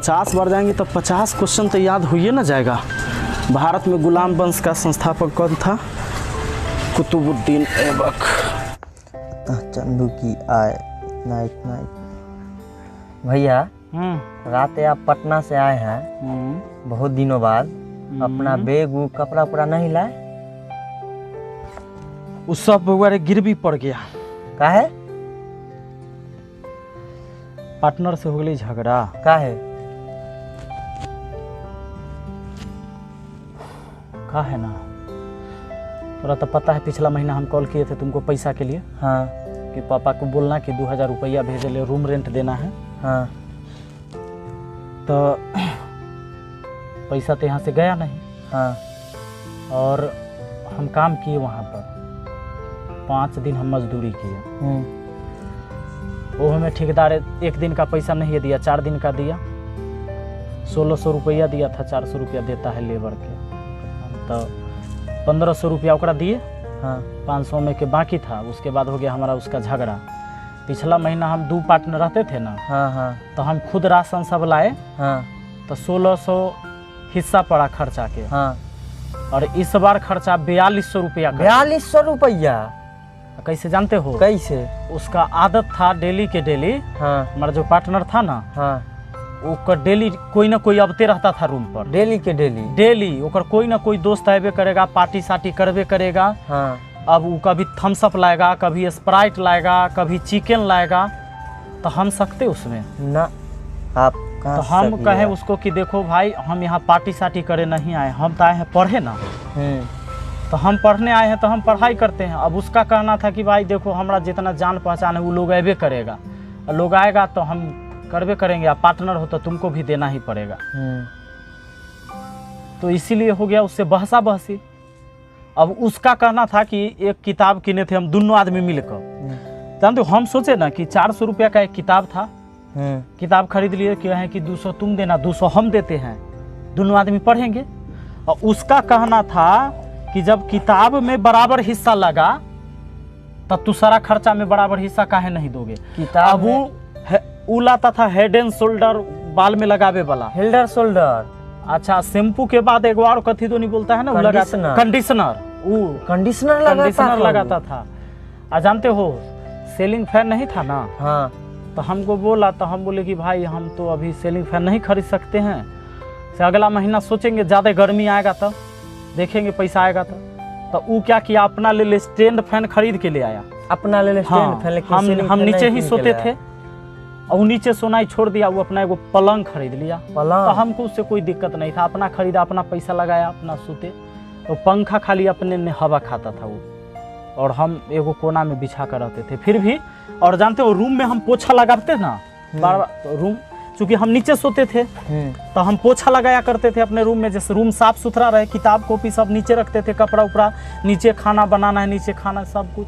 50 बार जाएंगे तो 50 क्वेश्चन तो याद हुई ना जाएगा। भारत में गुलाम वंश का संस्थापक कौन था? कुतुबुद्दीन ऐबक। चंदू की आए नाइट नाइट। भैया रात आप पटना से आए हैं बहुत दिनों बाद, अपना बैग कपड़ा उपड़ा नहीं लाए? उस सब वगैरह गिरवी पड़ गया। काहे? पार्टनर से हो गई झगड़ा। काहे? का है ना, थोड़ा तो पता है पिछला महीना हम कॉल किए थे तुमको पैसा के लिए। हाँ। कि पापा को बोलना कि 2000 रुपया भेजे ले, रूम रेंट देना है। हाँ। तो पैसा तो यहाँ से गया नहीं। हाँ। और हम काम किए वहाँ पर 5 दिन हम मजदूरी किए। वो हमें ठेकेदार 1 दिन का पैसा नहीं दिया, 4 दिन का दिया। 1600 रुपया दिया था, 400 रुपया देता है लेबर के। तो 1500 रुपया ओकरा दिए। हाँ। 500 में के बाकी था। उसके बाद हो गया हमारा उसका झगड़ा। पिछला महीना हम 2 पार्टनर रहते थे ना। हाँ। हाँ। तो हम खुद राशन सब लाए। हाँ। तो 1600 हिस्सा पड़ा खर्चा के। हाँ। और इस बार खर्चा 4200 रुपया। 4200 रुपया? कैसे जानते हो? कैसे? उसका आदत था डेली के डेली। हाँ। हमारा जो पार्टनर था ना। हाँ। ओकर डेली कोई ना कोई अबते रहता था रूम पर। डेली के डेली? डेली ओकर कोई ना कोई दोस्त आबे करेगा, पार्टी सार्टी करबे करेगा। हाँ। अब वो कभी थम्स अप लाएगा, कभी स्प्राइट लाएगा, कभी चिकन लाएगा। तो हम सकते उसमें ना? आप तो हम कहें उसको कि देखो भाई, हम यहाँ पार्टी सार्टी करे नहीं आए, हम तो आए हैं पढ़े ना। तो हम पढ़ने आए हैं तो हम पढ़ाई करते हैं। अब उसका कहना था कि भाई देखो हमारा जितना जान पहचान है वो लोग आबे करेगा, और लोग आएगा तो हम करबे करेंगे। आप पार्टनर हो तो तुमको भी देना ही पड़ेगा। तो इसीलिए हो गया उससे बहसा बहसी। अब उसका कहना था कि एक किताब किने थे हम दोनों आदमी मिलकर। जानते हो, हम सोचे ना कि 400 रुपया का एक किताब था। किताब खरीद लिए, क्या है कि 200 तुम देना, 200 हम देते हैं, दोनों आदमी पढ़ेंगे। और उसका कहना था कि जब किताब में बराबर हिस्सा लगा तब तू सारा खर्चा में बराबर हिस्सा काहे नहीं दोगे? किताब वो लाता था हेड एंड शोल्डर, बाल में लगावे वाला। Head and shoulder? अच्छा, शैम्पू के बाद एक बार कथी तो नहीं बोलता है ना, कंडीशनर। वो कंडीशनर लगाता था। जानते हो सेलिंग फैन नहीं था ना। हाँ। तो हमको बोला, तो हम बोले कि भाई हम तो अभी सेलिंग फैन नहीं खरीद सकते हैं, से अगला महीना सोचेंगे, ज़्यादा गर्मी आएगा तब देखेंगे, पैसा आएगा तो वो क्या किया, अपना ले स्टैंड फैन खरीद के ले आया। अपना ले स्टैंड फैन? लेकिन हम नीचे ही सोते थे और वो नीचे सोना ही छोड़ दिया। वो अपना एगो पलंग खरीद लिया। पलंग? तो हमको उससे कोई दिक्कत नहीं था, अपना खरीदा, अपना पैसा लगाया, अपना सोते। तो पंखा खाली अपने ने हवा खाता था वो, और हम एगो कोना में बिछा कर रहते थे फिर भी। और जानते हो रूम में हम पोछा लगाते ना बार बार, तो रूम चूंकि हम नीचे सोते थे तो हम पोछा लगाया करते थे अपने रूम में, जैसे रूम साफ सुथरा रहे, किताब कॉपी सब नीचे रखते थे, कपड़ा उपड़ा नीचे, खाना बनाना है नीचे, खाना सब कुछ।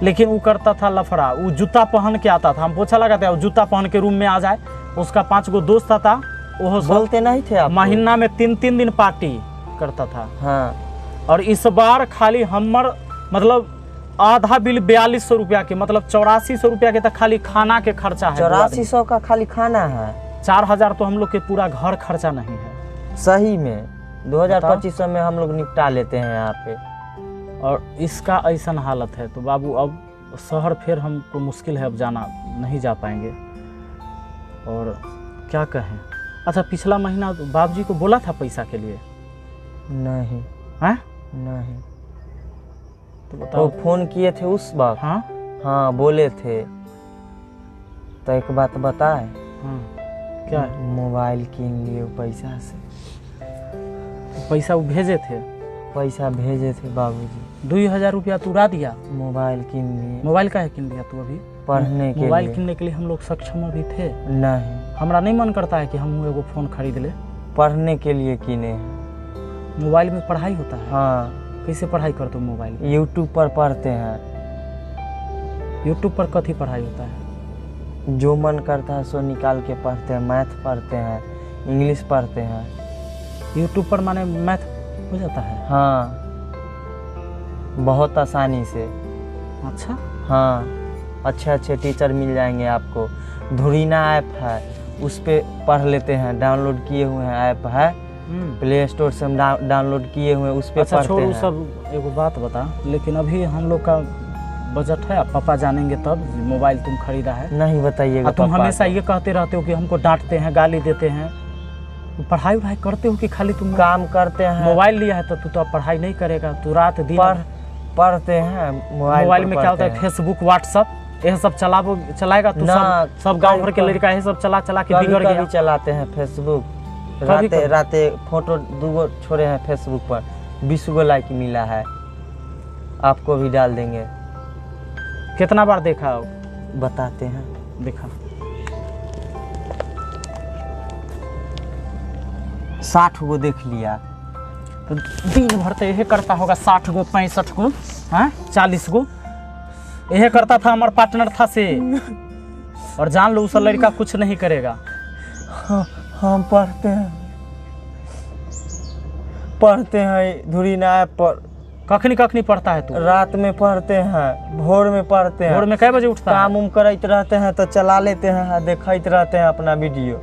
लेकिन वो करता था लफड़ा, वो जूता पहन के आता था। हम पोछा लगाते, वो जूता पहन के रूम में आ जाए। उसका 5 गो दोस्त था, वो बोलते नहीं थे आप? महीना में 3-3 दिन पार्टी करता था। हाँ। और इस बार खाली हमर मतलब आधा बिल 4200 रुपया के, मतलब 8400 रुपया के तक खाली खाना के खर्चा है। 8400 का खाली खाना है? 4000 तो हम लोग के पूरा घर खर्चा नहीं है। सही में 2025 में हम लोग निपटा लेते हैं यहाँ पे। और इसका ऐसा हालत है तो बाबू अब शहर फिर हमको मुश्किल है, अब जाना नहीं जा पाएंगे। और क्या कहें। अच्छा, पिछला महीना बाबूजी को बोला था पैसा के लिए? नहीं। हैं? नहीं। तो बताओ। तो फोन किए थे उस वक्त? हाँ हाँ बोले थे। तो एक बात बताए? हाँ। क्या? मोबाइल किन लिए पैसा से। पैसा वो भेजे थे? पैसा भेजे थे बाबूजी। 2000 रुपया तू उड़ा दिया? मोबाइल किन लिए। मोबाइल का है किन लिया तू? अभी पढ़ने के लिए। मोबाइल किनने के लिए हम लोग सक्षम अभी थे नहीं। हमारा नहीं मन करता है कि हम एगो फोन खरीद ले। पढ़ने के लिए किने हैं। मोबाइल में पढ़ाई होता है? हाँ। कैसे पढ़ाई करते हो मोबाइल? यूट्यूब पर पढ़ते हैं। यूट्यूब पर कथी पढ़ाई होता है? जो मन करता है सो निकाल के पढ़ते हैं। मैथ पढ़ते हैं, इंग्लिश पढ़ते हैं। यूट्यूब पर माने मैथ हो जाता है? हाँ, बहुत आसानी से। अच्छा। हाँ, अच्छे अच्छे टीचर मिल जाएंगे आपको। धुरीना ऐप है, उस पे पढ़ लेते हैं। डाउनलोड किए हुए हैं, ऐप है प्ले स्टोर से हम डाउनलोड किए हुए हैं, उस पे अच्छा पढ़ते छोड़ हैं। सब, एगो बात बता, लेकिन अभी हम लोग का बजट है, अब पापा जानेंगे तब मोबाइल तुम खरीदा है। नहीं बताइएगा तुम पापा हमेशा को। ये कहते रहते हो कि हमको डांटते हैं, गाली देते हैं। तुम पढ़ाई वढ़ाई करते हो कि खाली तुम काम करते हैं। मोबाइल लिया है तो तू तो अब पढ़ाई नहीं करेगा, तू रात दिन पढ़ते हैं। मोबाइल में क्या होता है, फेसबुक व्हाट्सअप यह सब चलाएगा तू? सब गांव भर के लड़का यही सब चला के बिगड़ गया। चलाते हैं फेसबुक, कभी। राते फोटो 2 छोड़े हैं फेसबुक पर, 20 गो लाइक मिला है। आपको भी डाल देंगे। कितना बार देखा हो? बताते हैं, देखा 60 गो देख लिया। तो दिन भर तो यही करता होगा, 60 गो 65 गो, हाँ 40 गो यही करता था। हमारा पार्टनर था से, और जान लो उस लड़का कुछ नहीं करेगा। हम पढ़ते हैं धुरी ना पर। कखनी पढ़ता है तू? रात में पढ़ते हैं, भोर में पढ़ते हैं। भोर में कै बजे उठता है? काम उम करते रहते हैं तो चला लेते हैं, देखते रहते हैं अपना वीडियो।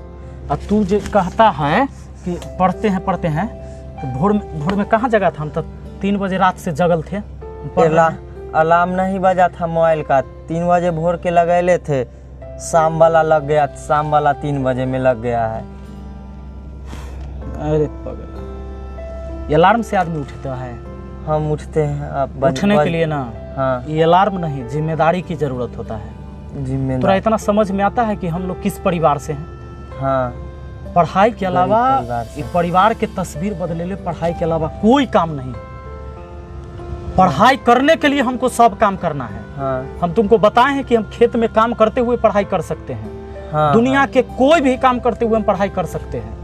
अब तू जो कहता है कि पढ़ते हैं तो भोर में कहाँ जगा था? हम तो 3 बजे रात से जगल थे। अलार्म नहीं बजा था मोबाइल का, 3 बजे भोर के लगैले थे, शाम वाला लग गया, शाम वाला 3 बजे में लग गया है। अरे पगला, ये अलार्म से आदमी उठता है? हम उठते हैं अब उठने के लिए ना। हाँ, ये अलार्म नहीं, जिम्मेदारी की जरूरत होता है। जिम्मेदारी। तोरा इतना समझ में आता है कि हम लोग किस परिवार से हैं? हाँ, पढ़ाई के अलावा परिवार से। परिवार के तस्वीर बदले ले, पढ़ाई के अलावा कोई काम नहीं। पढ़ाई करने के लिए हमको सब काम करना है। हाँ, हम तुमको बताए हैं कि हम खेत में काम करते हुए पढ़ाई कर सकते हैं। हाँ, दुनिया के कोई भी काम करते हुए हम पढ़ाई कर सकते हैं।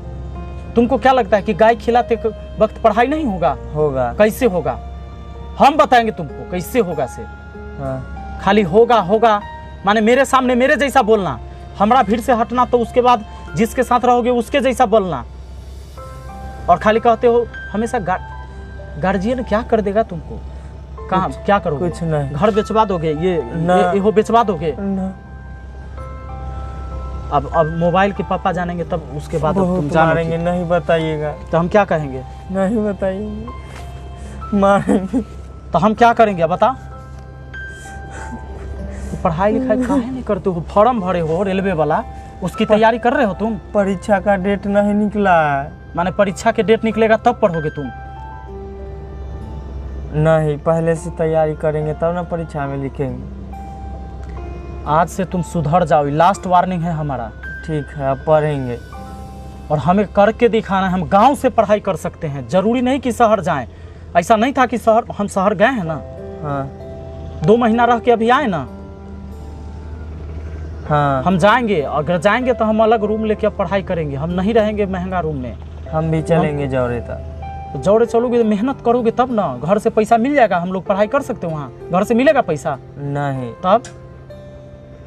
तुमको क्या लगता है कि गाय खिलाते वक्त पढ़ाई नहीं होगा? होगा। कैसे होगा? हम बताएंगे तुमको कैसे होगा से। हाँ, खाली होगा माने मेरे सामने मेरे जैसा बोलना, हमारा भीड़ से हटना, तो उसके बाद जिसके साथ रहोगे उसके जैसा बोलना। और खाली कहते हो हमेशा गार्जियन क्या कर देगा तुमको? कहाँ क्या करोगे? कुछ नहीं। घर बेचवा दोगे? ये बेचवा दोगे? अब मोबाइल के पापा जानेंगे तब उसके बाद तुम मारेंगे। नहीं बताइएगा तो हम क्या कहेंगे? नहीं बताइएगा, मारेंगे। तो हम क्या करेंगे बता? पढ़ाई लिखाई काहे नहीं करते हो? फॉर्म भरे हो रेलवे वाला, उसकी तैयारी कर रहे हो तुम? परीक्षा का डेट नहीं निकला है। माने परीक्षा के डेट निकलेगा तब पढ़ोगे तुम? नहीं, पहले से तैयारी करेंगे तब ना परीक्षा में लिखेंगे। आज से तुम सुधर जाओ, लास्ट वार्निंग है हमारा। ठीक है, अब पढ़ेंगे। और हमें करके दिखाना है। हम गांव से पढ़ाई कर सकते हैं, जरूरी नहीं कि शहर जाएं। ऐसा नहीं था कि हम शहर गए हैं ना। हाँ, 2 महीना रह के अभी आए ना। हाँ, हम जाएंगे, अगर जाएंगे तो हम अलग रूम लेके अब पढ़ाई करेंगे। हम नहीं रहेंगे महंगा रूम में। हम भी चलेंगे जौरे तक। तो जौरे चलोगे, मेहनत करोगे तब ना। घर से पैसा मिल जाएगा, हम लोग पढ़ाई कर सकते हैं वहाँ। घर से मिलेगा पैसा? नहीं। तब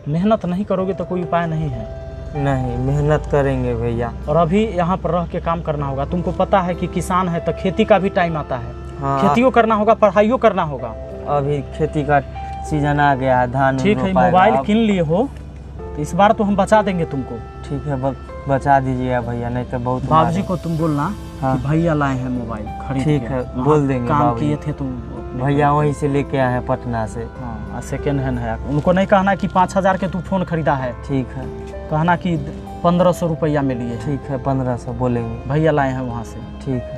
मेहनत नहीं करोगे तो कोई उपाय नहीं है। नहीं, मेहनत करेंगे भैया। और अभी यहाँ पर रह के काम करना होगा। तुमको पता है कि किसान है तो खेती का भी टाइम आता है। हाँ, खेतियों करना होगा, पढ़ाइयों करना होगा। अभी खेती का सीजन आ गया है, धान। ठीक है, मोबाइल किन लिए हो तो इस बार तो हम बचा देंगे तुमको। ठीक है, बचा दीजिएगा भैया, नहीं तो बहुत बाबूजी को तुम बोलना हाँ, कि भैया लाए हैं मोबाइल खरीद। ठीक है, बोल देंगे। काम किए थे तुम भैया वहीं से लेके आए हैं पटना से। हाँ, सेकेंड हैंड है। उनको नहीं कहना कि 5000 के तू फोन खरीदा है। ठीक है, कहना कि 1500 रुपया में लिए। ठीक है, 1500 बोलेंगे। भैया लाए हैं वहाँ से।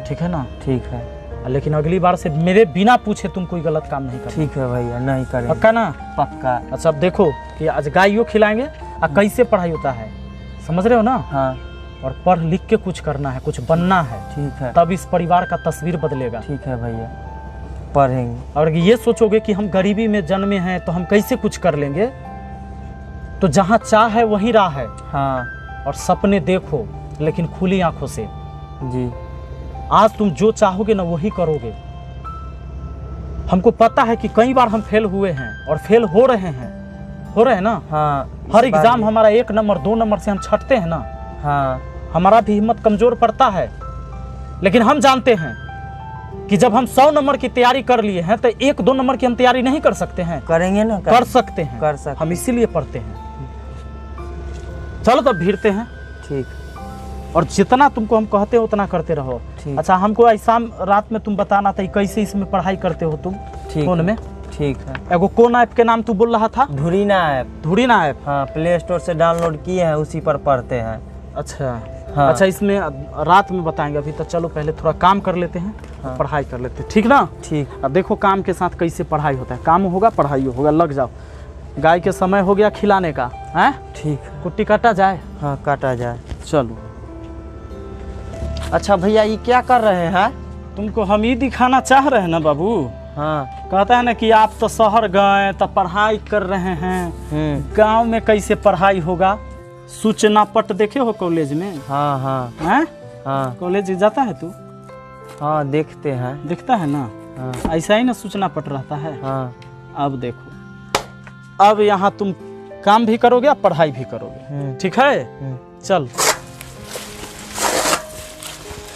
ठीक है ना? ठीक है। लेकिन अगली बार से मेरे बिना पूछे तुम कोई गलत काम नहीं करना। ठीक है भैया, नहीं करेंगे। पक्का ना? पक्का। अच्छा, अब देखो कि आज गायों खिलाएंगे और कैसे पढ़ाई होता है, समझ रहे हो ना? हाँ, और पढ़ लिख के कुछ करना है, कुछ बनना है। ठीक है, तब इस परिवार का तस्वीर बदलेगा। ठीक है भैया, पढ़ेंगे। और ये सोचोगे कि हम गरीबी में जन्मे हैं तो हम कैसे कुछ कर लेंगे, तो जहाँ चाह है वहीं राह है। हाँ, और सपने देखो लेकिन खुली आंखों से। जी, आज तुम जो चाहोगे ना वही करोगे। हमको पता है कि कई बार हम फेल हुए हैं और फेल हो रहे हैं ना। हाँ, हर एग्जाम हमारा 1 नंबर 2 नंबर से हम छटते हैं ना। हाँ, हमारा भी हिम्मत कमजोर पड़ता है, लेकिन हम जानते हैं कि जब हम 100 नंबर की तैयारी कर लिए हैं तो 1-2 नंबर की हम तैयारी नहीं कर सकते हैं। करेंगे ना, कर सकते हैं, कर सकते। हम इसीलिए पढ़ते हैं। चलो तब भीड़ते हैं। ठीक। और जितना तुमको हम कहते हो उतना करते रहो। ठीक। अच्छा हमको ऐसा रात में तुम बताना था कैसे इसमें पढ़ाई करते हो तुम फोन में। ठीक है। एगो कौन ऐप के नाम तू बोल रहा था? धुरीना ऐप। धुरीना ऐप, हाँ, प्ले स्टोर से डाउनलोड किए हैं, उसी पर पढ़ते हैं। अच्छा हाँ। अच्छा, इसमें रात में बताएंगे, अभी तो चलो पहले थोड़ा काम कर लेते हैं। हाँ। पढ़ाई कर लेते हैं, ठीक ना? ठीक। अब देखो काम के साथ कैसे पढ़ाई होता है, काम होगा पढ़ाई होगा, लग जाओ। गाय के समय हो गया खिलाने का है। ठीक। कुट्टी काटा जाए? हाँ, काटा जाए। चलो। अच्छा भैया, ये क्या कर रहे हैं? तुमको हम ही दिखाना चाह रहे हैं ना बाबू। हाँ। कहता है ना कि आप तो शहर गए तो पढ़ाई कर रहे हैं, गांव में कैसे पढ़ाई होगा। सूचना पट देखे हो कॉलेज में? हाँ हाँ हैं? हाँ। कॉलेज जाता है तू? हाँ, देखते हैं। दिखता है ना? हाँ। ऐसा ही ना सूचना पट रहता है। हाँ। अब देखो, अब यहाँ तुम काम भी करोगे और पढ़ाई भी करोगे, ठीक है? चल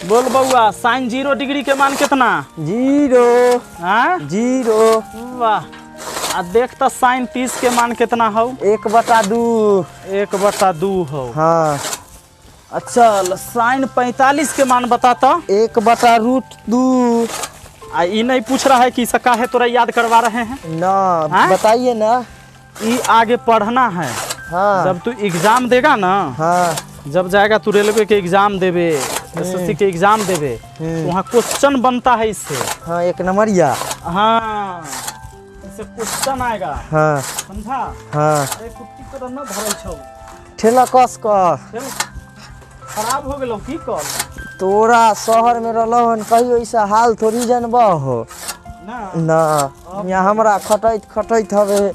बोल बउआ, साइन 0 डिग्री के मान कितना? 0। हाँ 0। वाह। आ देख तो साइन 30 के मान कितना हो? 1/2। 1/2 हो। हाँ। अच्छा साइन 45 के मान बताता। 1/√2। आ ये नहीं पूछ रहा है कि इसका है तोरा याद करवा रहे हैं ना, बताइए ना। ये आगे पढ़ना है। हाँ। जब तू एग्जाम देगा ना, हाँ, जब जाएगा तू रेलवे के एग्जाम देवे, एसएससी के एग्जाम देवे, तो वहाँ क्वेश्चन बनता है इससे। हाँ, 1 नंबरिया। हाँ, इससे क्वेश्चन आएगा। हाँ। समझा? हाँ। अरे कुट्टी को न धरल छौ। ठेला कस कर। चल, खराब हो गेलो की कर? तोरा शहर में रहलो हन, कहियो ऐसा हाल थोड़ी जानबा हो ना। ना, यहाँ हमरा खटैत खटैत हवे।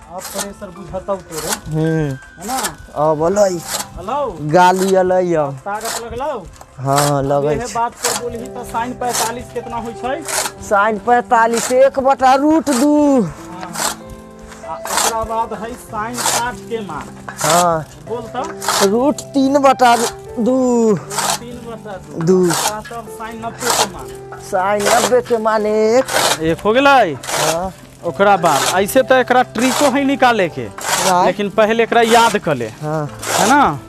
अब प्रेशर बुझाता तोरे, है ना? अब अलै हेलो, गाली अलै अब। ताकत लगलो? हाँ, लगै ये छै। बात पर बोलही तो साइन 45 कितना होई छै? साइन 45 1/√2। आ ओकरा बाद है साइन 60 के मान। हाँ। बोल तो। √3/2। 3/2। तब साइन 90 के मान। साइन 90 के मान 1 हो गेलै। हाँ। ओकरा बाद ऐसे तो एकरा ट्रिको है निकाले के, लेकिन पहले एकरा याद कर ले, हाँ। है ना?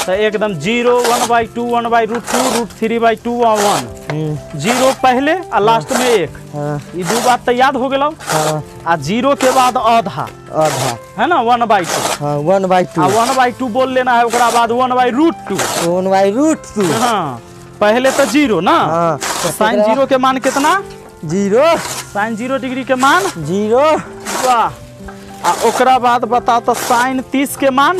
तो एकदम 0, 1/2, 1/√2, √3/2 और 1। 0 पहले और लास्ट में 1। हाँ। ये दो बात तो याद हो गेलो। हाँ। आ 0 के बाद आधा, है ना? 1/2। हाँ, 1/2। आ 1/2 बोल लेना है। ओकरा बाद 1/√2। 1/√2। हाँ, पहले तो 0 ना। हाँ। तो साइन 0 के मान कितना? 0। साइन 0 डिग्री के मान 0। वाह। आ ओकरा बाद बता तो साइन 30 के मान?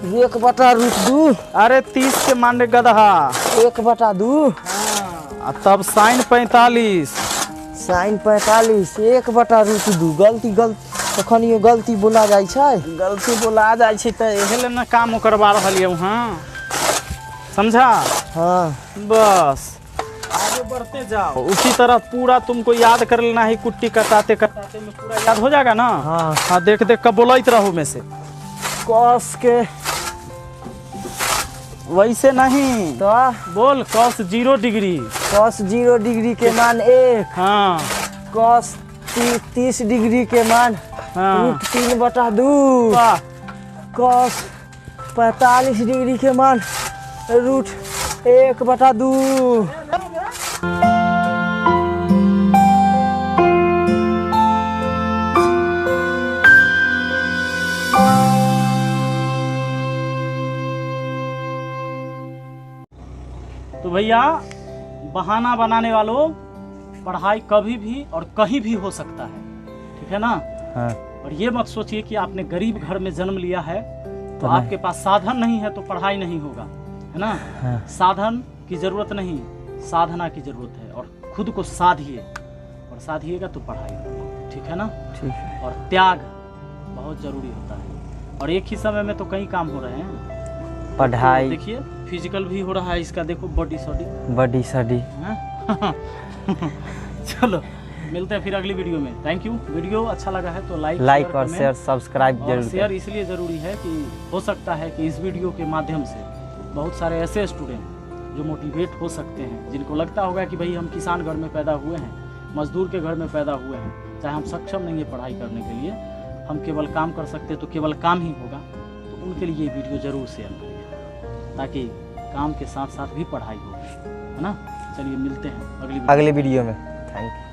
1/√2। अरे 30 के मान रे गधा। 1/2। आ तब साइन 45। साइन 45 1/√2। गलती कखनियो गलती बोला जाइ छै। गलती बोला जाइ छै तो एहे ले ना काम करवा रहलिए वहाँ, समझा? हाँ। बस आगे बढ़ते जाओ। उसी तरह पूरा तुमको याद कर लेना है। कुट्टी कटाते कटाते में पूरा याद हो जाएगा ना। हाँ। हाँ, देख देख कर बोलते रहो में से। कस के वैसे नहीं तो बोल। Cos 0 degree. कस 0 डिग्री के मान 1। हाँ। कस 30 डिग्री के मान हाँ। √3/2। वाह। कस 45 डिग्री के मान √1/2। तो भैया, बहाना बनाने वालों, पढ़ाई कभी भी और कहीं भी हो सकता है, ठीक है ना? हाँ। और ये मत सोचिए कि आपने गरीब घर में जन्म लिया है तो आपके पास साधन नहीं है तो पढ़ाई नहीं होगा, है ना? हाँ। साधन की जरूरत नहीं, साधना की जरूरत है। और खुद को साधिए, और साधिएगा तो पढ़ाई होगी, ठीक है ना? ठीक है। और त्याग बहुत जरूरी होता है। और एक ही समय में तो कई काम हो रहे हैं। पढ़ाई, देखिए फिजिकल भी हो रहा है इसका, देखो बॉडी सडी। चलो मिलते हैं फिर अगली वीडियो में। Thank you. वीडियो अच्छा लगा है तो लाइक और शेयर सब्सक्राइब और जरूर शेयर इसलिए ज़रूरी है कि हो सकता है कि इस वीडियो के माध्यम से बहुत सारे ऐसे स्टूडेंट जो मोटिवेट हो सकते हैं, जिनको लगता होगा कि भाई हम किसान घर में पैदा हुए हैं, मजदूर के घर में पैदा हुए हैं, चाहे हम सक्षम नहीं है पढ़ाई करने के लिए, हम केवल काम कर सकते हैं तो केवल काम ही होगा, तो उनके लिए ये वीडियो ज़रूर शेयर करिए। ताकि काम के साथ साथ भी पढ़ाई हो, है ना। चलिए मिलते हैं अगले वीडियो में। Thank you.